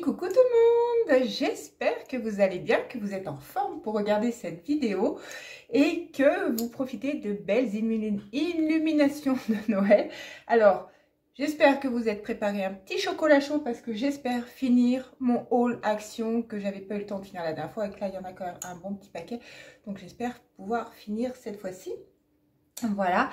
Coucou tout le monde, j'espère que vous allez bien, que vous êtes en forme pour regarder cette vidéo et que vous profitez de belles illuminations de Noël. Alors, j'espère que vous êtes préparé un petit chocolat chaud parce que j'espère finir mon haul action que j'avais pas eu le temps de finir la dernière fois et que là il y en a quand même un bon petit paquet. Donc j'espère pouvoir finir cette fois-ci. Voilà.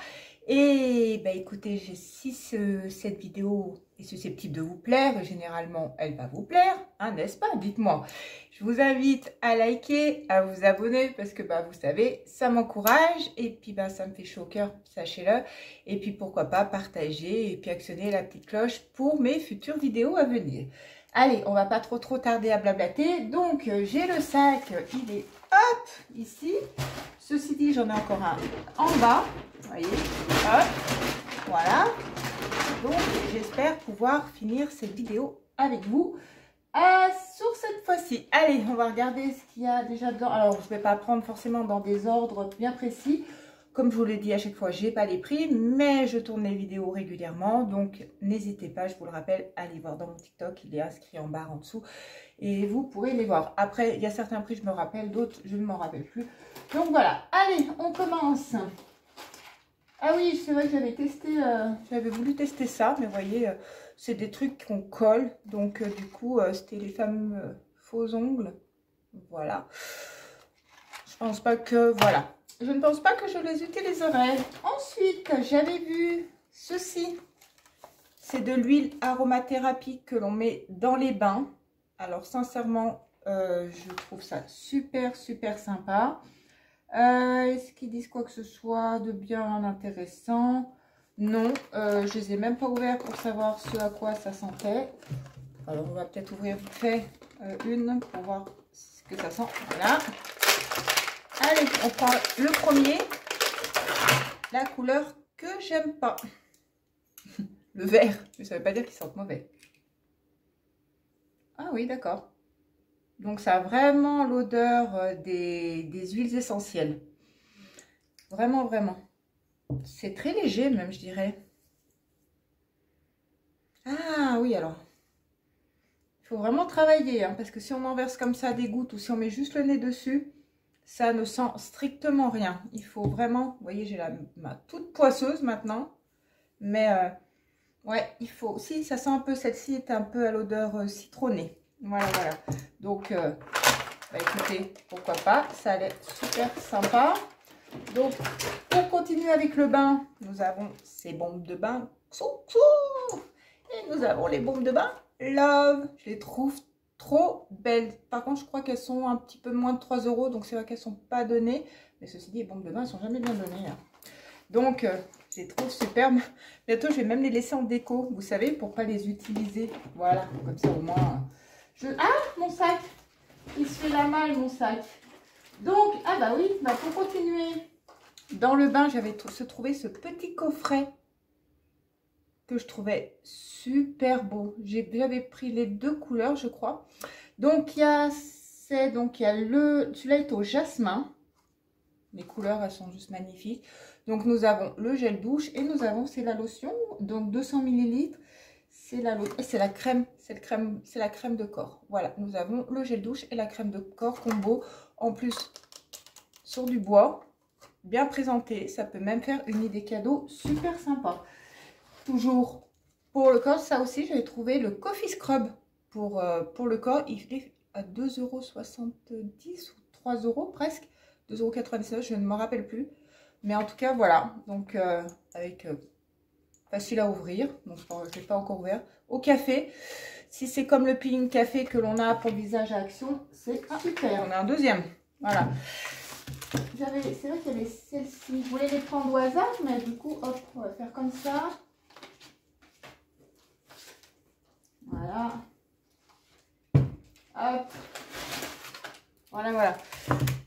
Et bah écoutez, si cette vidéo est susceptible de vous plaire, généralement elle va vous plaire, hein, n'est-ce pas? Dites-moi. Je vous invite à liker, à vous abonner parce que bah vous savez, ça m'encourage et puis bah ça me fait chaud au cœur, sachez-le. Et puis pourquoi pas partager et puis actionner la petite cloche pour mes futures vidéos à venir. Allez, on va pas trop tarder à blablater. Donc j'ai le sac, il est hop ici. Ceci dit, j'en ai encore un en bas. Vous voyez, hop, voilà. Donc, j'espère pouvoir finir cette vidéo avec vous sur cette fois-ci. Allez, on va regarder ce qu'il y a déjà dedans. Alors, je ne vais pas prendre forcément dans des ordres bien précis. Comme je vous l'ai dit à chaque fois, je n'ai pas les prix, mais je tourne les vidéos régulièrement. Donc, n'hésitez pas, je vous le rappelle, à aller voir dans mon TikTok. Il est inscrit en barre en dessous. Et vous pourrez les voir. Après, il y a certains prix, je me rappelle. D'autres, je ne m'en rappelle plus. Donc, voilà. Allez, on commence. Ah oui, c'est vrai que j'avais testé, j'avais voulu tester ça, mais vous voyez, c'est des trucs qu'on colle, donc du coup, c'était les fameux faux ongles, voilà. Je pense pas que, voilà, je ne pense pas que je les utiliserai. Ensuite, j'avais vu ceci, c'est de l'huile aromathérapie que l'on met dans les bains. Alors sincèrement, je trouve ça super sympa. Est-ce qu'ils disent quoi que ce soit de bien intéressant? Non, je les ai même pas ouverts pour savoir ce à quoi ça sentait. Alors on va peut-être ouvrir vite fait une pour voir ce que ça sent. Voilà. Allez, on prend le premier. La couleur que j'aime pas. Le vert, mais ça veut pas dire qu'ils sentent mauvais. Ah oui, d'accord. Donc, ça a vraiment l'odeur des huiles essentielles. Vraiment. C'est très léger même, je dirais. Ah oui, alors. Il faut vraiment travailler, hein, parce que si on en verse comme ça des gouttes ou si on met juste le nez dessus, ça ne sent strictement rien. Il faut vraiment... Vous voyez, j'ai ma toute poisseuse maintenant. Mais, ouais, il faut... Si, ça sent un peu... Celle-ci est un peu à l'odeur citronnée. Voilà. Donc... bah écoutez, pourquoi pas, ça a l'air super sympa. Donc, pour continuer avec le bain, nous avons ces bombes de bain. Et nous avons les bombes de bain Love. Je les trouve trop belles. Par contre, je crois qu'elles sont un petit peu moins de 3 €. Donc, c'est vrai qu'elles ne sont pas données. Mais ceci dit, les bombes de bain ne sont jamais bien données. Hein. Donc, je les trouve superbes. Bientôt, je vais même les laisser en déco, vous savez, pour ne pas les utiliser. Voilà, comme ça au moins... Ah, mon sac! Il se fait la malle, mon sac. Donc, ah bah oui, bah pour continuer. Dans le bain, j'avais trouvé ce petit coffret que je trouvais super beau. J'avais pris les deux couleurs, je crois. Donc, il y a celui-là est au jasmin. Les couleurs, elles sont juste magnifiques. Donc, nous avons le gel douche et nous avons, c'est la lotion, donc 200 ml. C'est la crème, c'est la crème de corps. Voilà, nous avons le gel douche et la crème de corps combo. En plus, sur du bois, bien présenté. Ça peut même faire une idée cadeau super sympa. Toujours pour le corps, ça aussi, j'avais trouvé le Coffee Scrub pour le corps. Il est à 2,70 € ou 3 € presque. 2,99 €, je ne m'en rappelle plus. Mais en tout cas, voilà. Donc, avec... facile à ouvrir, donc je ne l'ai pas encore ouvert. Au café, si c'est comme le peeling café que l'on a pour le visage à action, c'est super. On a un deuxième, voilà. C'est vrai qu'il y avait celle-ci. Je voulais les prendre au hasard, mais du coup, hop, on va faire comme ça. Voilà. Hop. Voilà.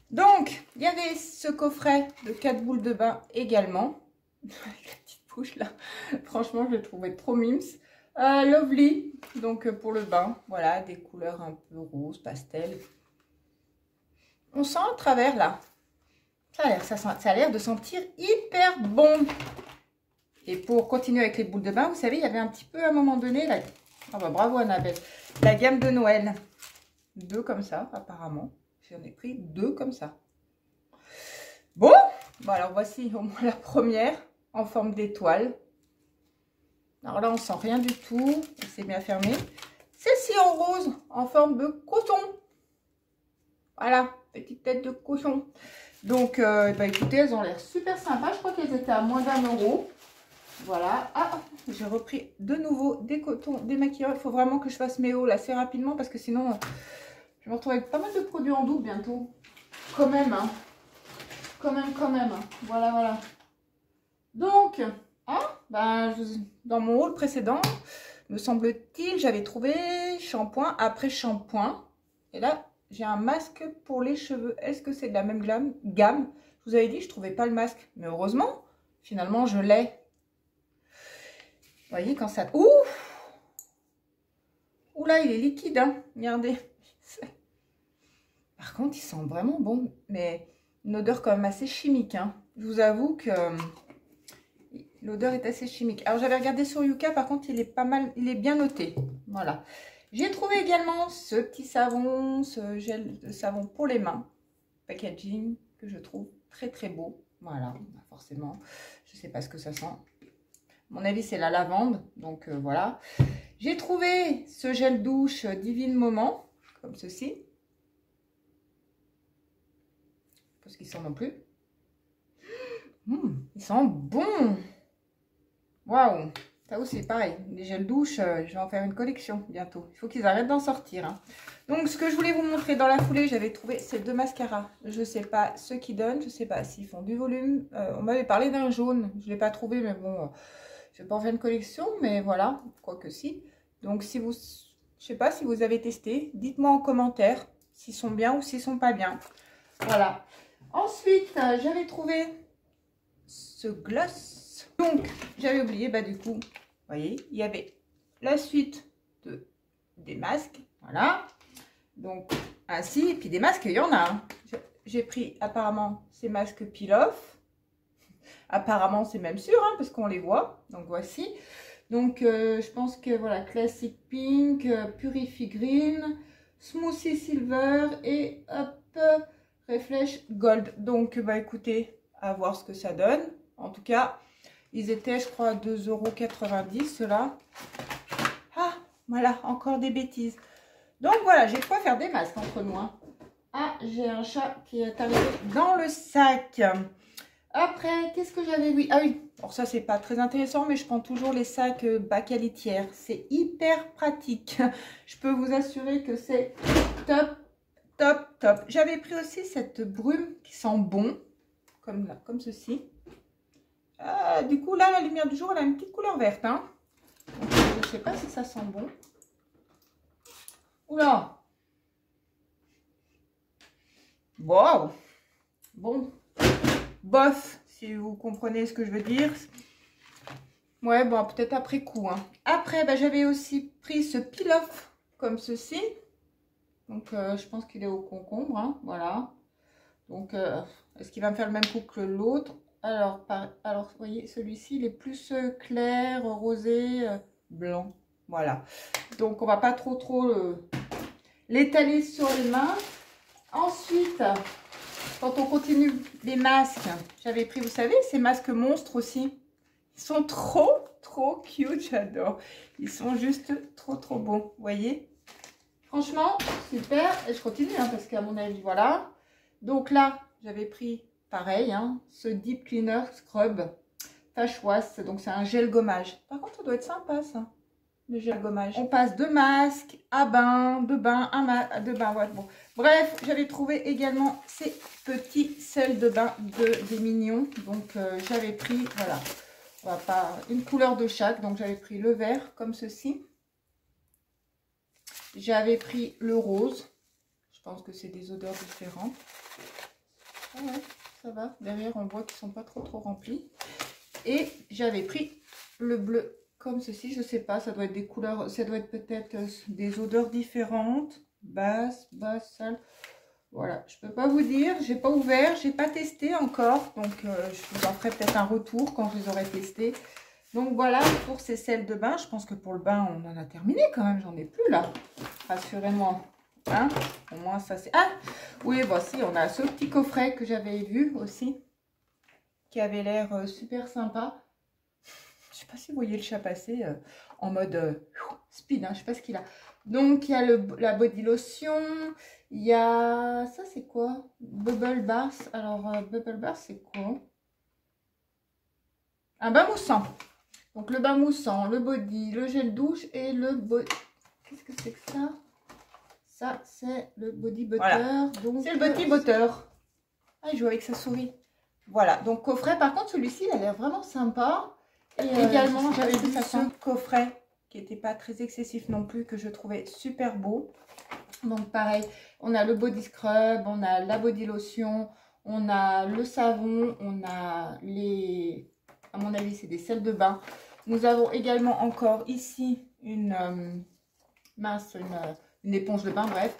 Donc, il y avait ce coffret de 4 boules de bain également. Bouche là, franchement je le trouvais trop mimes. Lovely, donc pour le bain, voilà, des couleurs un peu rose, pastel. On sent à travers là, ça a l'air de sentir hyper bon. Et pour continuer avec les boules de bain, vous savez, il y avait un petit peu à un moment donné là, Ah bah bravo Annabelle. La gamme de Noël. 2 comme ça, apparemment. J'en ai pris 2 comme ça. Bon, alors voici au moins la première en forme d'étoile. Alors là, on sent rien du tout. C'est bien fermé. Celle-ci en rose, en forme de cochon. Voilà, petite tête de cochon. Donc, bah, écoutez, elles ont l'air super sympas. Je crois qu'elles étaient à moins d'1 €. Voilà. Ah, j'ai repris de nouveau des cotons démaquillants. Il faut vraiment que je fasse mes hauls assez rapidement parce que sinon, je vais me retrouver avec pas mal de produits en double bientôt. Quand même, hein. Quand même. Voilà, voilà. Donc, hein, ben, dans mon haul précédent, me semble-t-il, j'avais trouvé shampoing après shampoing. Et là, j'ai un masque pour les cheveux. Est-ce que c'est de la même gamme? Je vous avais dit, je ne trouvais pas le masque. Mais heureusement, finalement, je l'ai. Vous voyez, quand ça... Ouh! Ouh là, il est liquide, hein. Regardez. Par contre, il sent vraiment bon. Mais une odeur quand même assez chimique, hein. Je vous avoue que l'odeur est assez chimique. Alors, j'avais regardé sur Yuka. Par contre, il est pas mal... Il est bien noté. Voilà. J'ai trouvé également ce petit savon, ce gel de savon pour les mains. Packaging que je trouve très très beau. Voilà, forcément. Je ne sais pas ce que ça sent. À mon avis, c'est la lavande. Donc voilà. J'ai trouvé ce gel douche Divine Moment, comme ceci. Parce qu'il sent non plus. Il sent bon. Waouh! Ça aussi, c'est pareil. Les gels douche, je vais en faire une collection bientôt. Il faut qu'ils arrêtent d'en sortir. Hein. Donc, ce que je voulais vous montrer dans la foulée, j'avais trouvé ces 2 mascaras. Je ne sais pas ce qu'ils donnent. Je ne sais pas s'ils font du volume. On m'avait parlé d'un jaune. Je ne l'ai pas trouvé, mais bon, je ne vais pas en faire une collection. Mais voilà, quoique si. Donc, si vous, je ne sais pas si vous avez testé. Dites-moi en commentaire s'ils sont bien ou s'ils ne sont pas bien. Voilà. Ensuite, j'avais trouvé ce gloss. Donc, j'avais oublié, bah du coup, vous voyez, il y avait la suite des masques, voilà. Donc, ainsi, et puis des masques, il y en a. Hein. J'ai pris apparemment ces masques peel-off. Apparemment, c'est même sûr, hein, parce qu'on les voit. Donc, voici. Donc, je pense que, voilà, Classic Pink, Purify Green, Smoothie Silver et, hop, Refresh Gold. Donc, bah écoutez, à voir ce que ça donne. En tout cas... Ils étaient, je crois, à 2,90 € ceux-là. Ah, voilà, encore des bêtises. Donc voilà, j'ai de quoi faire des masques entre nous. Hein. Ah, j'ai un chat qui est arrivé dans le sac. Après, qu'est-ce que j'avais? Oui, ah oui. Alors ça, c'est pas très intéressant, mais je prends toujours les sacs bac à litière. C'est hyper pratique. Je peux vous assurer que c'est top, top, top. J'avais pris aussi cette brume qui sent bon, comme là, comme ceci. Du coup, là, la lumière du jour, elle a une petite couleur verte. Hein. Donc, je ne sais pas si ça sent bon. Oula! Wow! Bon. Bof, si vous comprenez ce que je veux dire. Ouais, bon, peut-être après coup. Hein. Après, bah, j'avais aussi pris ce peel-off comme ceci. Donc, je pense qu'il est au concombre. Hein. Voilà. Donc, est-ce qu'il va me faire le même coup que l'autre? Alors, vous voyez, celui-ci, il est plus clair, rosé, blanc. Voilà. Donc, on va pas trop l'étaler sur les mains. Ensuite, quand on continue les masques, j'avais pris, vous savez, ces masques monstres aussi. Ils sont trop cute, j'adore. Ils sont juste trop bons, vous voyez. Franchement, super. Et je continue, hein, parce qu'à mon avis, voilà. Donc là, j'avais pris... Pareil, hein, ce Deep Cleaner Scrub Tache Wash. Donc, c'est un gel gommage. Par contre, ça doit être sympa, ça, le gel gommage. On passe de masque à bain, de bain à masque, de bain. Ouais, bon. Bref, j'avais trouvé également ces petits sels de bain des Mignons. Donc, j'avais pris, voilà, on va pas, une couleur de chaque. Donc, j'avais pris le vert, comme ceci. J'avais pris le rose. Je pense que c'est des odeurs différentes. Ah ouais. Ça va, derrière on voit qu'ils sont pas trop remplis. Et j'avais pris le bleu comme ceci, je sais pas, ça doit être des couleurs, ça doit être peut-être des odeurs différentes, basse, sale. Voilà, je peux pas vous dire, j'ai pas ouvert, j'ai pas testé encore, donc je vous en ferai peut-être un retour quand je les aurai testés. Donc voilà pour ces sels de bain. Je pense que pour le bain, on en a terminé quand même. J'en ai plus là. Rassurez-moi. Hein? Au moins ça c'est... Ah oui, voici, on a ce petit coffret que j'avais vu aussi. Qui avait l'air super sympa. Je sais pas si vous voyez le chat passer en mode speed. Hein, je sais pas ce qu'il a. Donc il y a la body lotion. Il y a... Ça c'est quoi? Bubble Bath. Alors Bubble Bath c'est quoi? Un bain moussant. Donc le bain moussant, le body, le gel douche et le body... Qu'est-ce que c'est que ça? Ça, c'est le body butter. Voilà. C'est le body butter. Ah, il joue avec sa souris. Voilà, donc coffret. Par contre, celui-ci, il a l'air vraiment sympa. Et également, j'avais vu ce coffret qui n'était pas très excessif non plus, que je trouvais super beau. Donc pareil, on a le body scrub, on a la body lotion, on a le savon, on a les... À mon avis, c'est des sels de bain. Nous avons également encore ici une une éponge de bain, bref,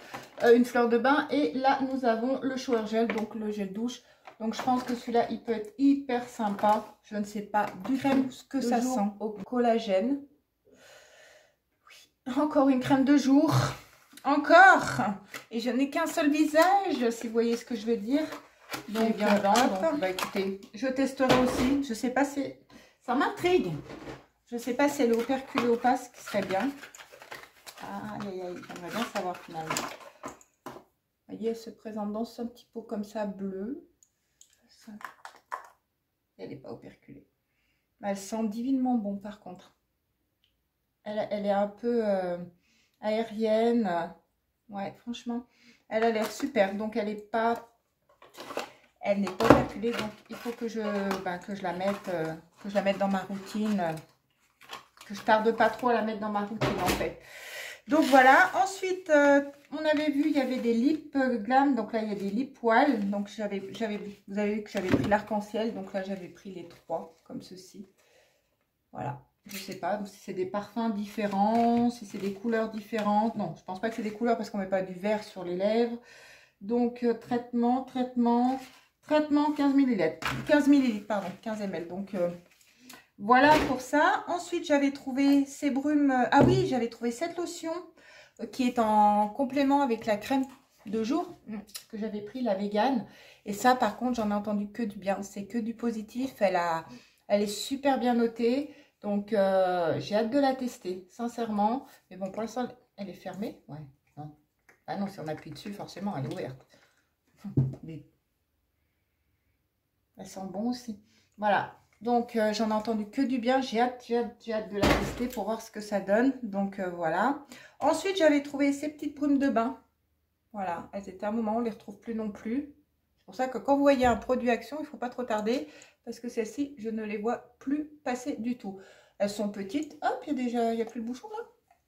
une fleur de bain. Et là, nous avons le shower gel, donc le gel douche. Donc, je pense que celui-là, il peut être hyper sympa. Je ne sais pas du tout ce que ça sent au collagène. Oui, encore une crème de jour. Encore. Et je n'ai qu'un seul visage, si vous voyez ce que je veux dire. Donc, bien dedans. Donc, bah, écoutez, je testerai aussi. Je sais pas si... Ça m'intrigue. Je sais pas si elle est operculée ou pas, ce qui serait bien. Ah, aïe, aïe, j'aimerais bien savoir finalement. Vous voyez, elle se présente dans un petit pot comme ça, bleu. Ça. Elle n'est pas operculée. Elle sent divinement bon par contre. Elle est un peu aérienne. Ouais, franchement, elle a l'air super. Donc, elle n'est pas operculée. Donc, il faut que je la mette dans ma routine. Que je tarde pas trop à la mettre dans ma routine en fait. Donc voilà, ensuite on avait vu, il y avait des lip glam, donc là il y a des lip oil, donc vous avez vu que j'avais pris l'arc-en-ciel, donc là j'avais pris les 3 comme ceci. Voilà, je sais pas si c'est des parfums différents, si c'est des couleurs différentes. Non, je pense pas que c'est des couleurs parce qu'on met pas du vert sur les lèvres. Donc traitement 15 ml, 15 ml pardon, 15 ml. Donc voilà pour ça. Ensuite, j'avais trouvé ces brumes. Ah oui, j'avais trouvé cette lotion qui est en complément avec la crème de jour que j'avais pris, la vegan. Et ça, par contre, j'en ai entendu que du bien. C'est que du positif. Elle est super bien notée. Donc, j'ai hâte de la tester, sincèrement. Mais bon, pour l'instant, elle est fermée. Ouais, non. Ah non, si on appuie dessus, forcément, elle est ouverte. Mais elle sent bon aussi. Voilà. Donc, j'en ai entendu que du bien. J'ai hâte de la tester pour voir ce que ça donne. Donc, voilà. Ensuite, j'avais trouvé ces petites brumes de bain. Voilà. Elles étaient à un moment, on ne les retrouve plus non plus. C'est pour ça que quand vous voyez un produit action, il ne faut pas trop tarder. Parce que celles-ci, je ne les vois plus passer du tout. Elles sont petites. Hop, il n'y a plus le bouchon là.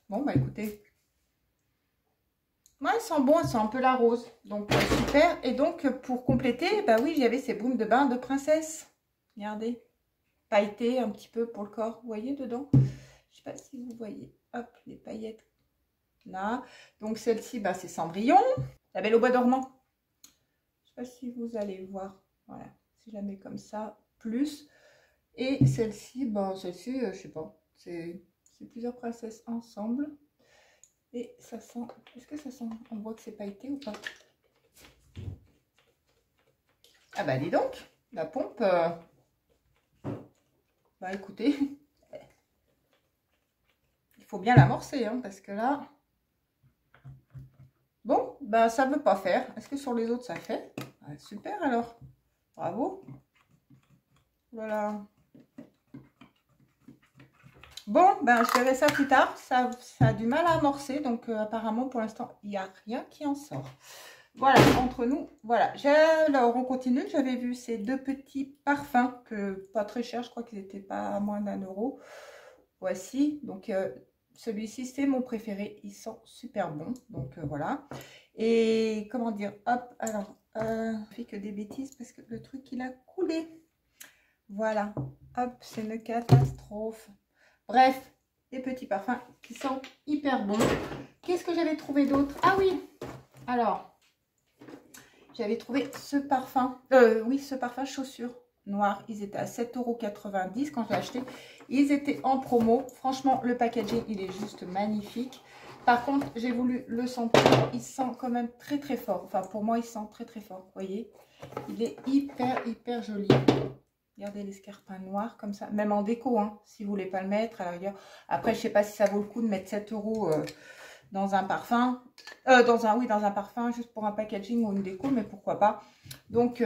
Bon, bah écoutez. Ouais, elles sentent bon. Elles sentent un peu la rose. Donc, super. Et donc, pour compléter, bah oui, j'avais ces brumes de bain de princesse. Regardez. Pailleté un petit peu pour le corps, vous voyez dedans, je sais pas si vous voyez, hop, les paillettes là. Donc celle-ci, bah, c'est Cendrillon, la Belle au bois dormant. Je sais pas si vous allez voir, voilà, si je la mets comme ça, plus. Et celle-ci, bah, celle-ci, je sais pas, c'est plusieurs princesses ensemble. Et ça sent, est-ce que ça sent, on voit que c'est pailleté ou pas? Ah bah dis donc, la pompe... Bah écoutez, il faut bien l'amorcer, hein, parce que là... Bon, bah ça ne veut pas faire. Est-ce que sur les autres ça fait? Ah, super alors, bravo. Voilà. Bon, ben je verrai ça plus tard. Ça a du mal à amorcer, donc apparemment pour l'instant il n'y a rien qui en sort. Voilà, entre nous, voilà. Alors, on continue. J'avais vu ces 2 petits parfums, que pas très chers, je crois qu'ils n'étaient pas à moins d'1 €. Voici, donc celui-ci, c'est mon préféré. Il sent super bon, donc voilà. Et comment dire, hop, alors, je fais que des bêtises parce que le truc, il a coulé. Voilà, hop, c'est une catastrophe. Bref, des petits parfums qui sentent hyper bon. Qu'est-ce que j'avais trouvé d'autre? Ah oui, alors... J'avais trouvé ce parfum, oui, ce parfum chaussure. noirs, ils étaient à 7,90 € quand j'ai acheté. Ils étaient en promo. Franchement, le packaging, il est juste magnifique. Par contre, j'ai voulu le sentir. Il sent quand même très très fort. Enfin, pour moi, il sent très très fort. Vous voyez, il est hyper joli. Regardez l'escarpin noir comme ça. Même en déco, hein, si vous voulez pas le mettre à la rigueur. Après, je sais pas si ça vaut le coup de mettre 7 € dans un parfum. Dans un parfum, juste pour un packaging ou une déco, mais pourquoi pas. Donc,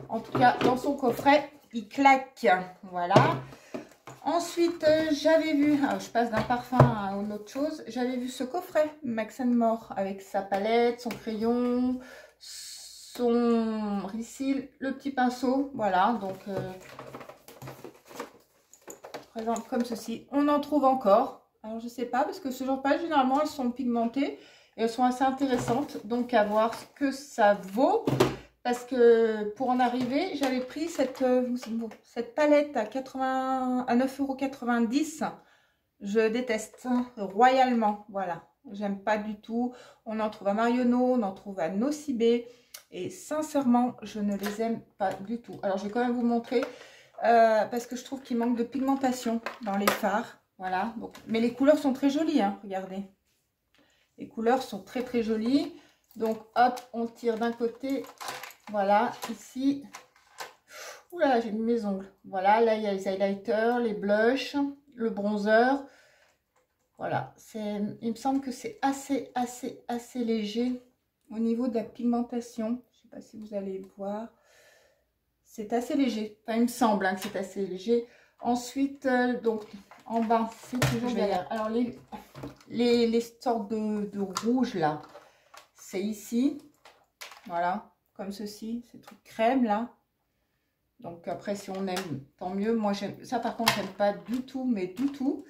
en tout cas, dans son coffret, il claque. Voilà. Ensuite, j'avais vu, je passe d'un parfum à une autre chose, j'avais vu ce coffret Max & More avec sa palette, son crayon, son refill, le petit pinceau, voilà, donc présente comme ceci. On en trouve encore, alors je sais pas, parce que ce genre de palette, généralement, elles sont pigmentées et elles sont assez intéressantes, donc à voir ce que ça vaut. Parce que pour en arriver, j'avais pris cette palette à 9,90 €. Je déteste royalement. Voilà. J'aime pas du tout. On en trouve à Marionneau, on en trouve à Nocibé. Et sincèrement, je ne les aime pas du tout. Alors, je vais quand même vous montrer. Parce que je trouve qu'il manque de pigmentation dans les fards. Voilà. Donc, mais les couleurs sont très jolies. Hein, regardez. Les couleurs sont très jolies. Donc, hop, on tire d'un côté. Voilà, ici, oula, j'ai mis mes ongles. Voilà, là, il y a les highlighters, les blushs, le bronzer. Voilà, il me semble que c'est assez léger au niveau de la pigmentation. Je ne sais pas si vous allez voir. C'est assez léger. Enfin, il me semble hein, que c'est assez léger. Ensuite, donc, en bas, c'est toujours derrière. Alors, les sortes de rouge, là, c'est ici. Voilà. Comme ceci, ces trucs crème là. Donc après, si on aime, tant mieux. Moi, j'aime ça. Par contre, j'aime pas du tout, mais du tout.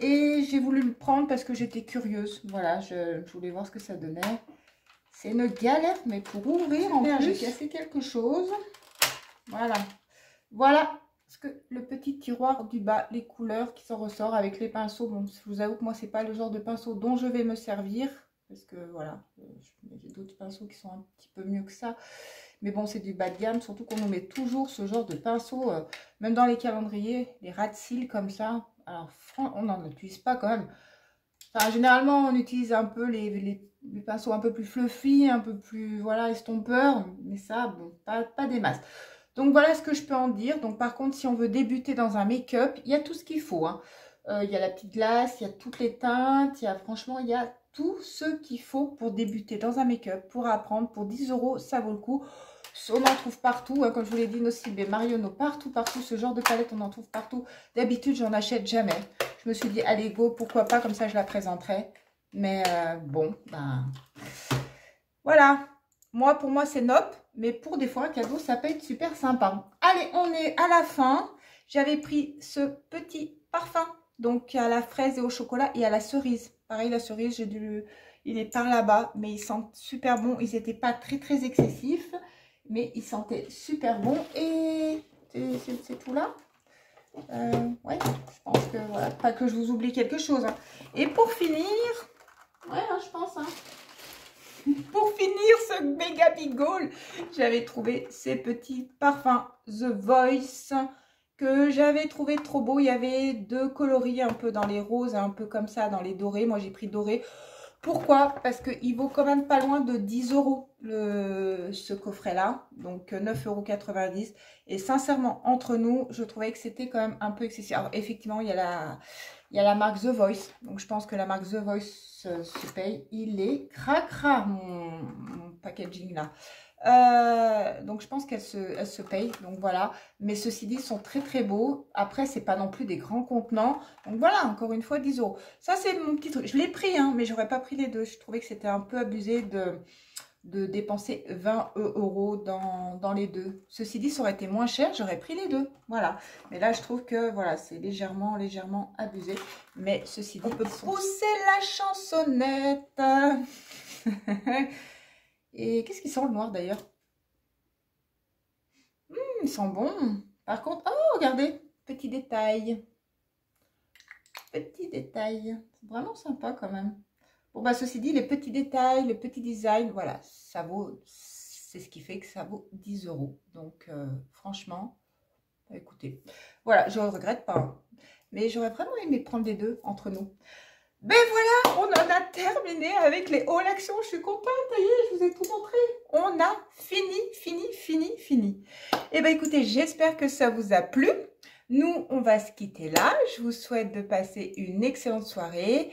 Et j'ai voulu le prendre parce que j'étais curieuse. Voilà, je voulais voir ce que ça donnait. C'est une galère, mais pour ouvrir, en plus, j'ai cassé quelque chose. Voilà. Voilà ce que le petit tiroir du bas, les couleurs qui s'en ressort avec les pinceaux. Bon, je vous avoue que moi, c'est pas le genre de pinceau dont je vais me servir. Parce que voilà, j'ai d'autres pinceaux qui sont un petit peu mieux que ça. Mais bon, c'est du bas de gamme. Surtout qu'on nous met toujours ce genre de pinceau. Même dans les calendriers, les ras de cils comme ça. Alors, on n'en utilise pas quand même. Enfin, généralement, on utilise un peu les pinceaux un peu plus fluffy, un peu plus, voilà, estompeurs. Mais ça, bon, pas des masses. Donc, voilà ce que je peux en dire. Donc, par contre, si on veut débuter dans un make-up, il y a tout ce qu'il faut. Hein. Il y a la petite glace, il y a toutes les teintes. Franchement, il y a tout ce qu'il faut pour débuter dans un make-up, pour apprendre. Pour 10 €, ça vaut le coup. On en trouve partout, hein, comme je vous l'ai dit, Nocibé, Marionneau, partout, ce genre de palette, on en trouve partout. D'habitude, j'en achète jamais. Je me suis dit, allez, go, pourquoi pas, comme ça, je la présenterai. Mais bon, ben, voilà. Moi, pour moi, c'est nope, mais pour des fois, un cadeau, ça peut être super sympa. Allez, on est à la fin. J'avais pris ce petit parfum, donc à la fraise et au chocolat et à la cerise. Pareil, la cerise, il est par là-bas, mais ils sentent super bon. Ils n'étaient pas très excessifs, mais ils sentaient super bon. Et c'est tout là. Ouais, je pense que voilà, pas que je vous oublie quelque chose. Hein. Et pour finir, ouais, hein, je pense. Hein. Pour finir ce méga big haul, j'avais trouvé ces petits parfums The Voice que j'avais trouvé trop beau. Il y avait deux coloris un peu dans les roses, un peu comme ça dans les dorés. Moi, j'ai pris doré. Pourquoi? Parce qu'il vaut quand même pas loin de 10 € ce coffret-là. Donc 9,90 €. Et sincèrement, entre nous, je trouvais que c'était quand même un peu excessif. Alors effectivement, il y a la marque The Voice. Donc je pense que la marque The Voice se paye. Il est cracra, mon packaging là. Donc je pense qu'elle se paye. Donc voilà. Mais ceci dit, ils sont très beaux. Après, c'est pas non plus des grands contenants. Donc voilà, encore une fois, 10 €. Ça, c'est mon petit truc. Je l'ai pris, hein, mais j'aurais pas pris les deux. Je trouvais que c'était un peu abusé de dépenser 20 € dans les deux. Ceci dit, ça aurait été moins cher, j'aurais pris les deux. Voilà. Mais là, je trouve que voilà, c'est légèrement abusé. Mais ceci dit, on peut pousser la chansonnette. Et qu'est-ce qui sent le noir d'ailleurs? Il sent bon. Par contre, oh, regardez, petit détail. Petit détail. C'est vraiment sympa quand même. Bon, bah, ceci dit, les petits détails, le petit design, voilà, ça vaut, c'est ce qui fait que ça vaut 10 €. Donc, franchement, Écoutez, voilà, je ne regrette pas, hein. Mais j'aurais vraiment aimé prendre les deux entre nous. Ben voilà, on en a terminé avec les hauls actions. Je suis contente, ça y est, je vous ai tout montré. On a fini. Et ben écoutez, j'espère que ça vous a plu. Nous, on va se quitter là. Je vous souhaite de passer une excellente soirée.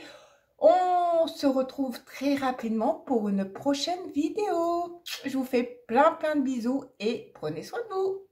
On se retrouve très rapidement pour une prochaine vidéo. Je vous fais plein de bisous et prenez soin de vous.